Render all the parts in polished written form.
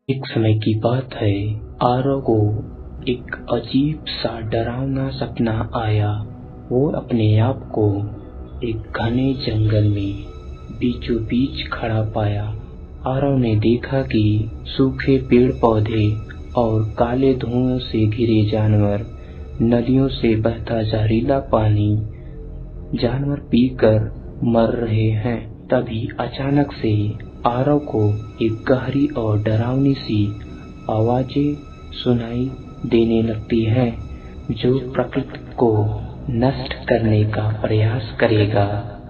एक समय की बात है। आरव को एक अजीब सा डरावना सपना आया। वो अपने आप को एक घने जंगल में बीचों बीच खड़ा पाया। आरव ने देखा कि सूखे पेड़ पौधे और काले धुओं से घिरे जानवर, नदियों से बहता जहरीला पानी जानवर पीकर मर रहे हैं। तभी अचानक से आरव को एक गहरी और डरावनी सी आवाजें सुनाई देने लगती हैं, जो प्रकृति को नष्ट करने का प्रयास करेगा,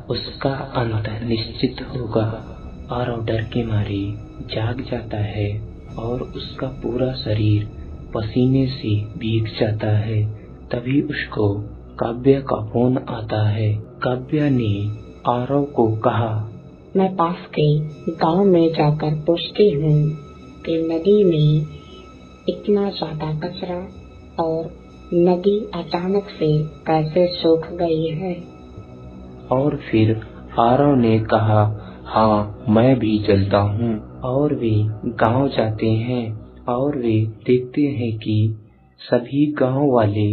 उसका अंत निश्चित होगा। आरव डर के मारे जाग जाता है और उसका पूरा शरीर पसीने से भीग जाता है। तभी उसको काव्या का फोन आता है। काव्या ने आरव को कहा, मैं पास के गांव में जाकर पूछती हूँ कि नदी में इतना ज्यादा कचरा और नदी अचानक से कैसे सूख गई है। और फिर आरव ने कहा, हाँ मैं भी चलता हूँ। और वे गांव जाते हैं और वे देखते हैं कि सभी गांव वाले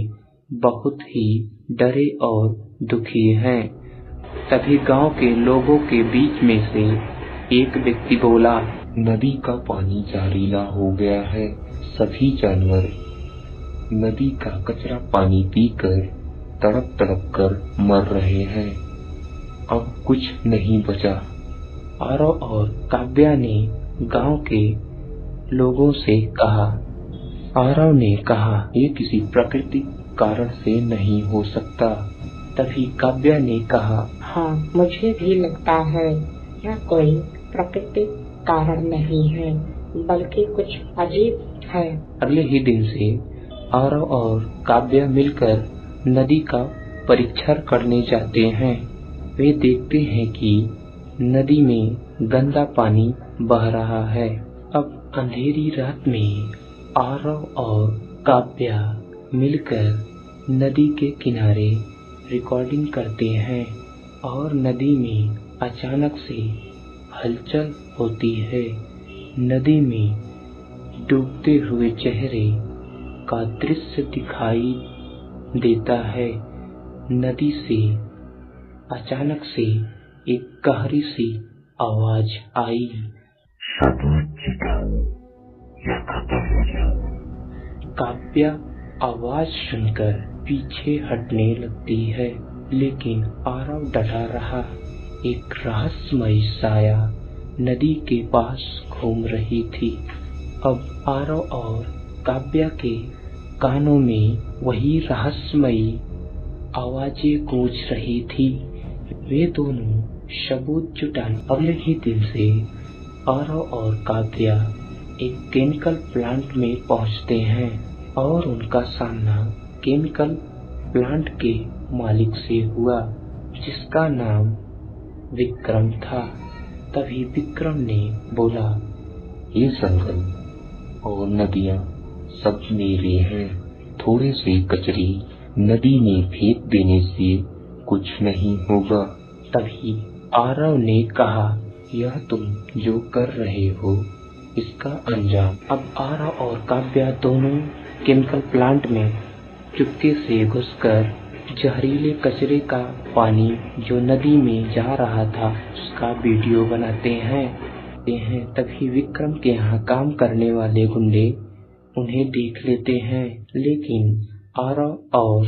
बहुत ही डरे और दुखी हैं। तभी गांव के लोगों के बीच में से एक व्यक्ति बोला, नदी का पानी जहरीला हो गया है। सभी जानवर नदी का कचरा पानी पीकर तड़प तड़प कर मर रहे हैं। अब कुछ नहीं बचा। आरव और काव्या ने गांव के लोगों से कहा। आरव ने कहा, ये किसी प्राकृतिक कारण से नहीं हो सकता। तभी काव्या ने कहा, हाँ मुझे भी लगता है यह कोई प्राकृतिक कारण नहीं है, बल्कि कुछ अजीब है। अगले ही दिन से आरव और काव्या मिलकर नदी का परीक्षण करने जाते हैं। वे देखते हैं कि नदी में गंदा पानी बह रहा है। अब अंधेरी रात में आरव और काव्या मिलकर नदी के किनारे रिकॉर्डिंग करते हैं और नदी में अचानक से हलचल होती है। नदी में डूबते हुए चेहरे का दृश्य दिखाई देता है। नदी से अचानक से एक गहरी सी आवाज आई, काव्या आवाज सुनकर पीछे हटने लगती है, लेकिन आरव डटा रहा। एक रहस्यमयी साया नदी के पास घूम रही थी। अब आरव और काव्या के कानों में वही रहस्यमयी आवाजें गूंज रही थी। वे दोनों सबूत जुटाने अगले ही दिन से आरव और काव्या एक केमिकल प्लांट में पहुंचते हैं और उनका सामना केमिकल प्लांट के मालिक से हुआ, जिसका नाम विक्रम था। तभी विक्रम ने बोला, ये जंगल और नदियाँ सब मेरे हैं। थोड़े से कचरे नदी में फेंक देने से कुछ नहीं होगा। तभी आरव ने कहा, यह तुम जो कर रहे हो इसका अंजाम। अब आरव और काव्या दोनों केमिकल प्लांट में चुपके से घुसकर जहरीले कचरे का पानी जो नदी में जा रहा था उसका वीडियो बनाते हैं। तभी विक्रम के यहाँ काम करने वाले गुंडे उन्हें देख लेते हैं, लेकिन आरव और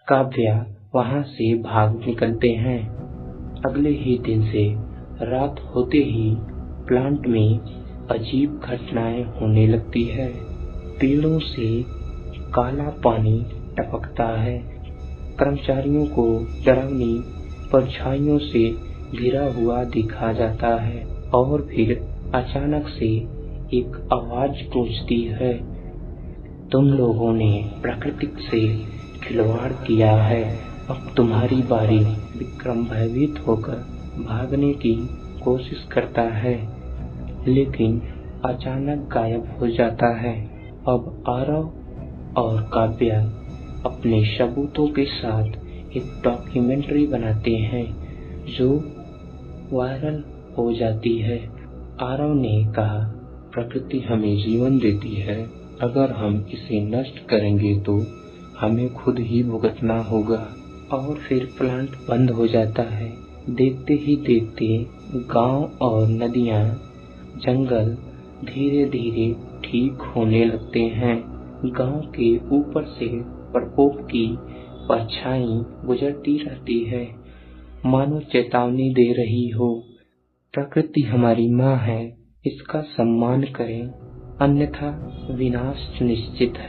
काव्या वहाँ से भाग निकलते हैं। अगले ही दिन से रात होते ही प्लांट में अजीब घटनाएं होने लगती है। पेड़ों से काला पानी टपकता है। कर्मचारियों को डरावनी परछाइयों से घिरा हुआ दिखा जाता है और फिर अचानक से एक आवाज गूंजती है, तुम लोगों ने प्रकृति से खिलवाड़ किया है, अब तुम्हारी बारी। विक्रम भयभीत होकर भागने की कोशिश करता है, लेकिन अचानक गायब हो जाता है। अब आरव और काव्या अपने सबूतों के साथ एक डॉक्यूमेंट्री बनाते हैं जो वायरल हो जाती है। आरव ने कहा, प्रकृति हमें जीवन देती है, अगर हम इसे नष्ट करेंगे तो हमें खुद ही भुगतना होगा। और फिर प्लांट बंद हो जाता है। देखते ही देखते गांव और नदियां, जंगल धीरे धीरे ठीक होने लगते हैं। गांव के ऊपर से प्रकोप की परछाई गुजरती रहती है, मानो चेतावनी दे रही हो, प्रकृति हमारी माँ है, इसका सम्मान करें, अन्यथा विनाश निश्चित है।